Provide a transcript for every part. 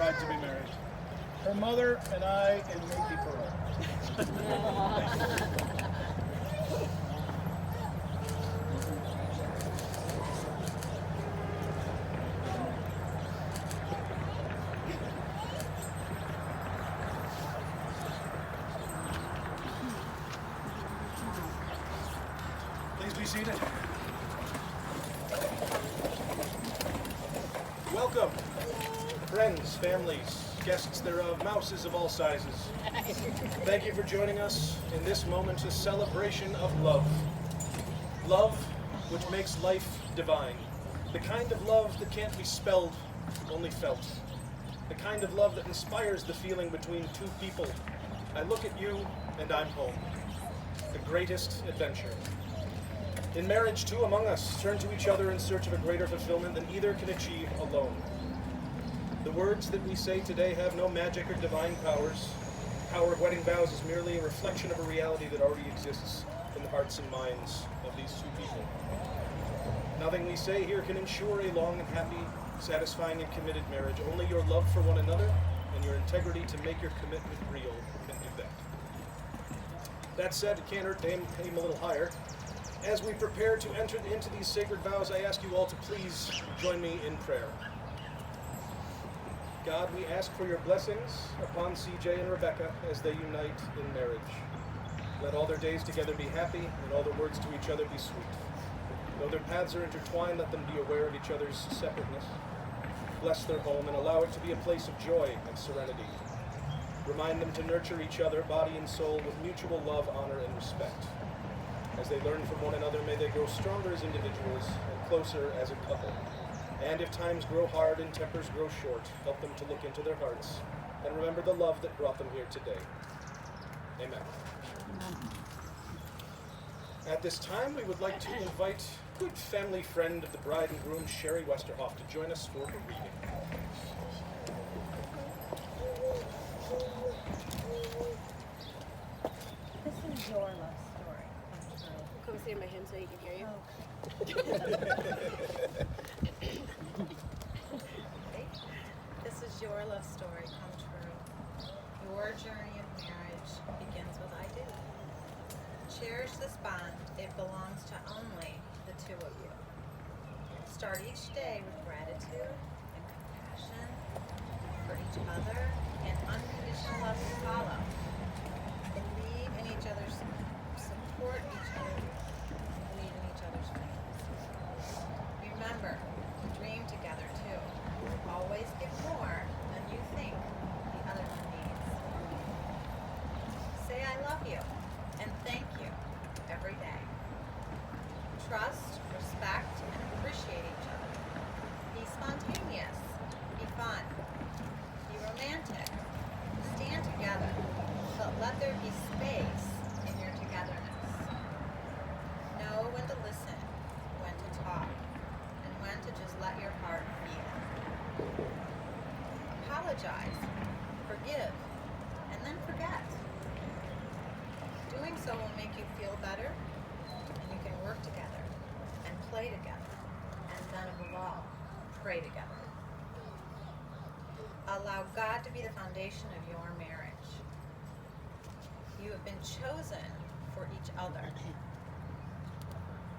bride to be married. Her mother and I and maybe Pearl. Please be seated. Welcome, friends, families, guests thereof, mouses of all sizes. Thank you for joining us in this momentous celebration of love. Love which makes life divine. The kind of love that can't be spelled, only felt. The kind of love that inspires the feeling between two people. I look at you and I'm home. The greatest adventure. In marriage, two among us turn to each other in search of a greater fulfillment than either can achieve alone. The words that we say today have no magic or divine powers. The power of wedding vows is merely a reflection of a reality that already exists in the hearts and minds of these two people. Nothing we say here can ensure a long and happy, satisfying and committed marriage. Only your love for one another and your integrity to make your commitment real can do that. That said, it can't hurt to aim a little higher. As we prepare to enter into these sacred vows, I ask you all to please join me in prayer. God, we ask for your blessings upon CJ and Rebecca as they unite in marriage. Let all their days together be happy and all their words to each other be sweet. Though their paths are intertwined, let them be aware of each other's separateness. Bless their home and allow it to be a place of joy and serenity. Remind them to nurture each other, body and soul, with mutual love, honor, and respect. As they learn from one another, may they grow stronger as individuals and closer as a couple. And if times grow hard and tempers grow short, help them to look into their hearts and remember the love that brought them here today. Amen. At this time, we would like to invite a good family friend of the bride and groom, Sherry Westerhoff, to join us for a reading. This is your love story. Come say my hand so you can hear you. This is your love story come true. Your journey of marriage begins with I do. Cherish this bond. It belongs to only the two of you. Start each day with gratitude and compassion for each other and unconditional love to follow. Believe in each other's support each other. Believe in each other's dreams. Remember to dream together too. Always give more than you think the other one needs. Say I love you and thank you every day. Trust, respect, and appreciate each other. Be spontaneous. Be fun. Be romantic. Stand together, but let there be space in your togetherness. Know when to listen, when to talk, and when to just let your heart feel. Apologize, forgive, and then forget. Doing so will make you feel better, and you can work together, and play together, and then above all, pray together. Allow God to be the foundation of your marriage. You have been chosen for each other.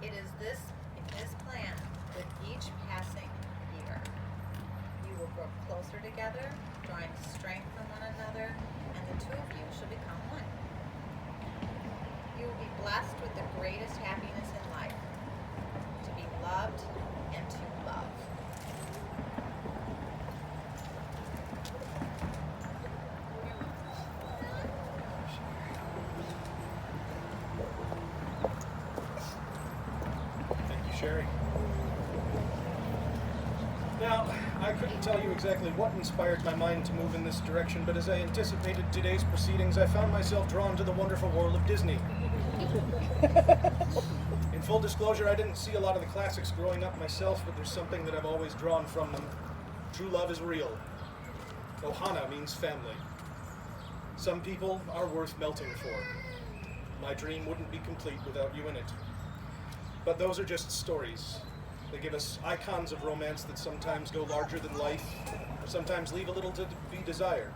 It is this plan with each passing year. You will grow closer together, drawing strength from one another, and the two of you shall become one. You will be blessed with the greatest happiness in life, to be loved and to love. Thank you, Sherry. Now, I couldn't tell you exactly what inspired my mind to move in this direction, but as I anticipated today's proceedings, I found myself drawn to the wonderful world of Disney. In full disclosure, I didn't see a lot of the classics growing up myself, but there's something that I've always drawn from them. True love is real. Ohana means family. Some people are worth melting for. My dream wouldn't be complete without you in it. But those are just stories. They give us icons of romance that sometimes go larger than life, sometimes leave a little to be desired.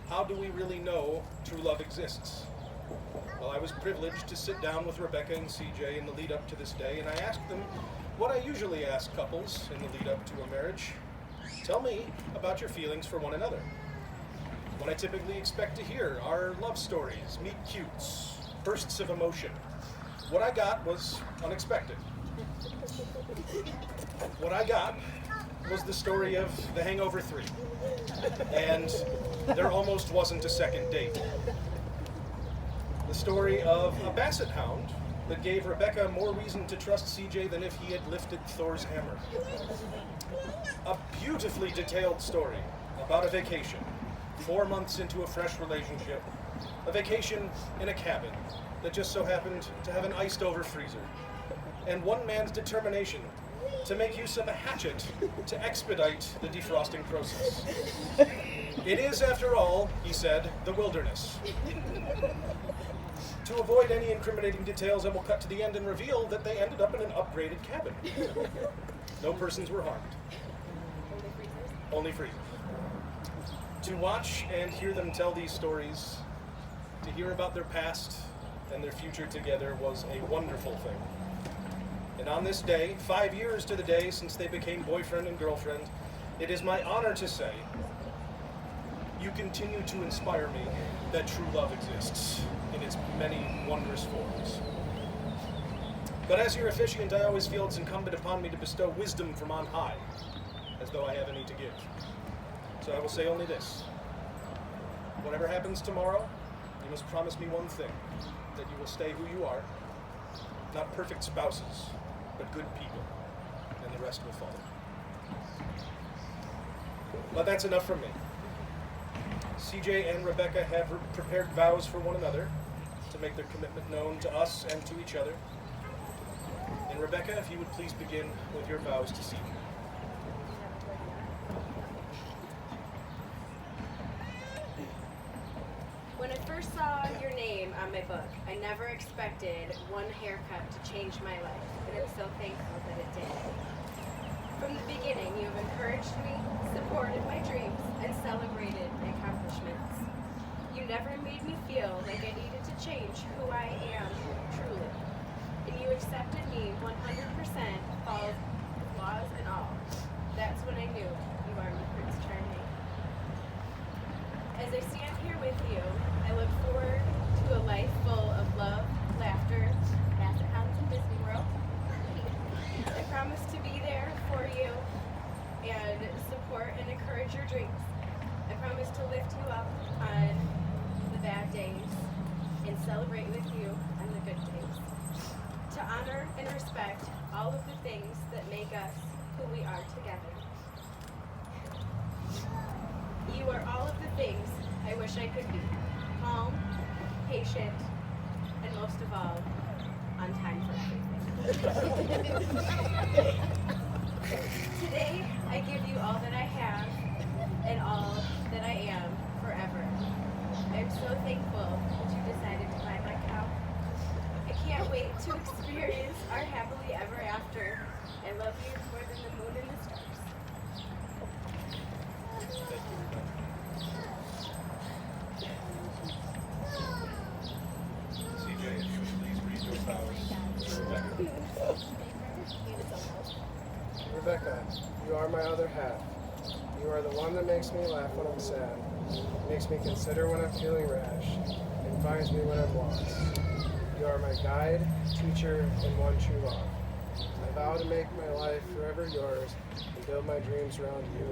How do we really know true love exists? Well, I was privileged to sit down with Rebecca and CJ in the lead up to this day, and I asked them what I usually ask couples in the lead up to a marriage. Tell me about your feelings for one another. What I typically expect to hear are love stories, meet cutes, bursts of emotion. What I got was unexpected. What I got was the story of The Hangover 3. And there almost wasn't a second date. The story of a basset hound that gave Rebecca more reason to trust CJ than if he had lifted Thor's hammer. A beautifully detailed story about a vacation, 4 months into a fresh relationship, a vacation in a cabin that just so happened to have an iced over freezer, and one man's determination to make use of a hatchet to expedite the defrosting process. It is, after all, he said, the wilderness. To avoid any incriminating details, I will cut to the end and reveal that they ended up in an upgraded cabin. No persons were harmed. Only freezers. To watch and hear them tell these stories, to hear about their past and their future together was a wonderful thing. And on this day, 5 years to the day since they became boyfriend and girlfriend, it is my honor to say, you continue to inspire me that true love exists in its many wondrous forms. But as your officiant, I always feel it's incumbent upon me to bestow wisdom from on high, as though I have any to give. So I will say only this. Whatever happens tomorrow, you must promise me one thing, that you will stay who you are, not perfect spouses, but good people, and the rest will follow. But that's enough from me. CJ and Rebecca have prepared vows for one another to make their commitment known to us and to each other. And Rebecca, if you would please begin with your vows to CJ. When I first saw your name on my book, I never expected one haircut to change my life, and I'm so thankful that it did. From the beginning, you have encouraged me, supported my dreams, and celebrated my accomplishments. You never made me feel like I needed to change who I am truly, and you accepted me 100%, flaws and all. That's when I knew you are my Prince Charming. As I stand here with you, I look forward to a life full of love, laughter, basset hounds, and Disney World. I promise to be there for you and support and encourage your dreams. I promise to lift you up on the bad days and celebrate with you on the good days. To honor and respect all of the things that make us who we are together. You are all of the things I wish I could be. Calm, patient, and most of all, on time for everything. Today, I give you all that I have and all that I am forever. I'm so thankful that you decided to buy my cow. I can't wait to experience our happily ever after. I love you more than the moon and the stars. CJ, if you would please read your vows to Rebecca. Rebecca, you are my other half. You are the one that makes me laugh when I'm sad, makes me consider when I'm feeling rash, and finds me when I'm lost. You are my guide, teacher, and one true love. I vow to make my life forever yours and build my dreams around you.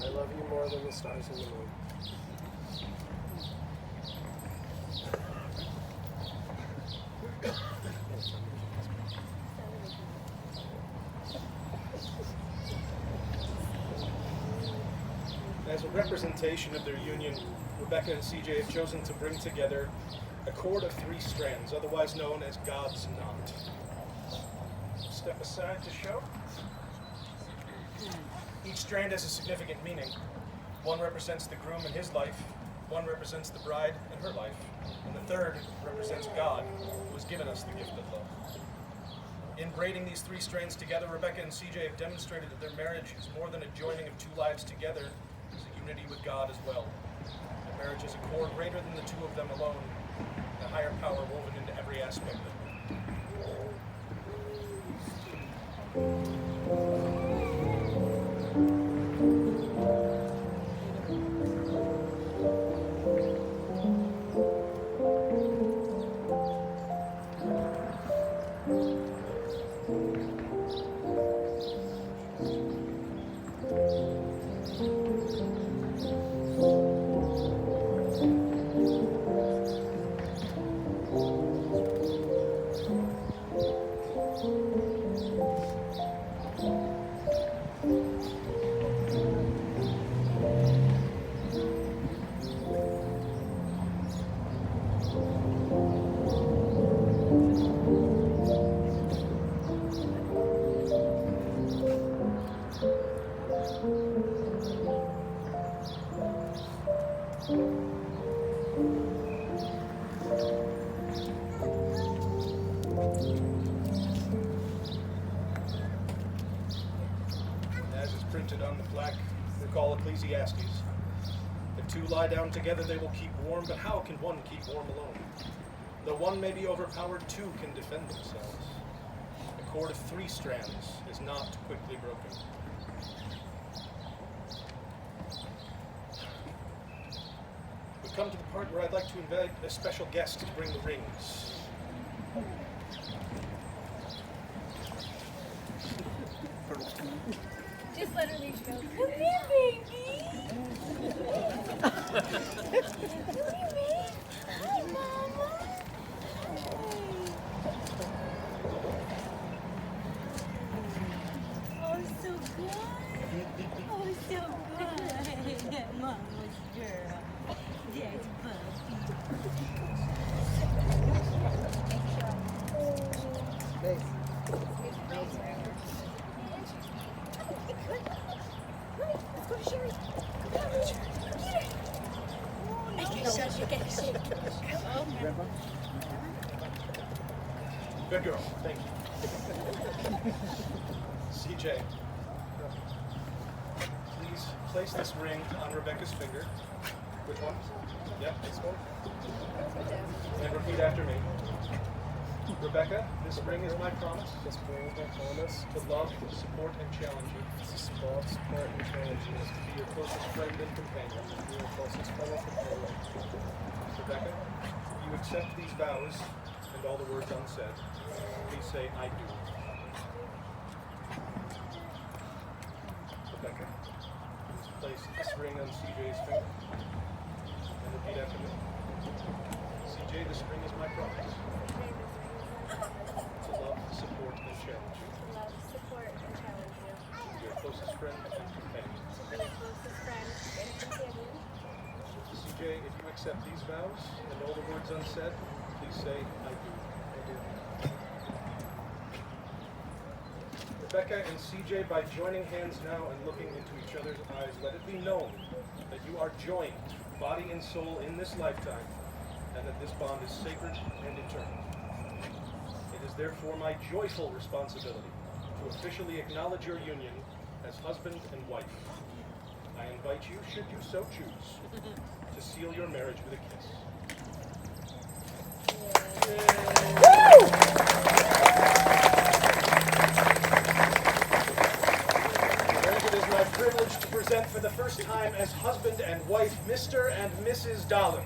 I love you more than the stars and the moon. As a representation of their union, Rebecca and CJ have chosen to bring together a cord of 3 strands, otherwise known as God's knot. Step aside to show. Each strand has a significant meaning. One represents the groom and his life, one represents the bride and her life, and the third represents God, who has given us the gift of love. In braiding these three strands together, Rebecca and CJ have demonstrated that their marriage is more than a joining of two lives together, it's a unity with God as well. Their marriage is a core greater than the two of them alone, a higher power woven into every aspect of it. As is printed on the plaque, recall Ecclesiastes. If two lie down together, they will keep warm, but how can one keep warm alone? Though one may be overpowered, two can defend themselves. A cord of three strands is not quickly broken. We've come to the part where I'd like to invite a special guest to bring the rings. Just let her leave. She goes, come here, baby. Come here, baby. Hi, Mama. Oh, so good. Oh, so good. Mama's girl. Dad's Thanks. Let's go to Sherry. Good girl, thank you. CJ, please place this ring on Rebecca's finger. Which one? Yep, this one. And repeat after me. Rebecca, this ring is my promise This brings my promise to love, support, and challenge you. to support, and challenge you. To be your closest friend and companion. To be your closest friend and companion. Rebecca, you accept these vows and all the words unsaid. Please say, I do. Rebecca, please place this ring on CJ's finger. And repeat after me. CJ, this ring is my promise to love, support, and challenge you. To love, support, and challenge you. To be your closest friend and companion. To be your closest friend and companion. CJ, if you accept these vows and all the words unsaid, please say, I do. I do. Rebecca and CJ, by joining hands now and looking into each other's eyes, let it be known that you are joined, body and soul, in this lifetime, and that this bond is sacred and eternal. It is therefore my joyful responsibility to officially acknowledge your union as husband and wife. I invite you, should you so choose, to seal your marriage with a kiss. It is my privilege to present for the first time as husband and wife, Mr. and Mrs. Dahlem.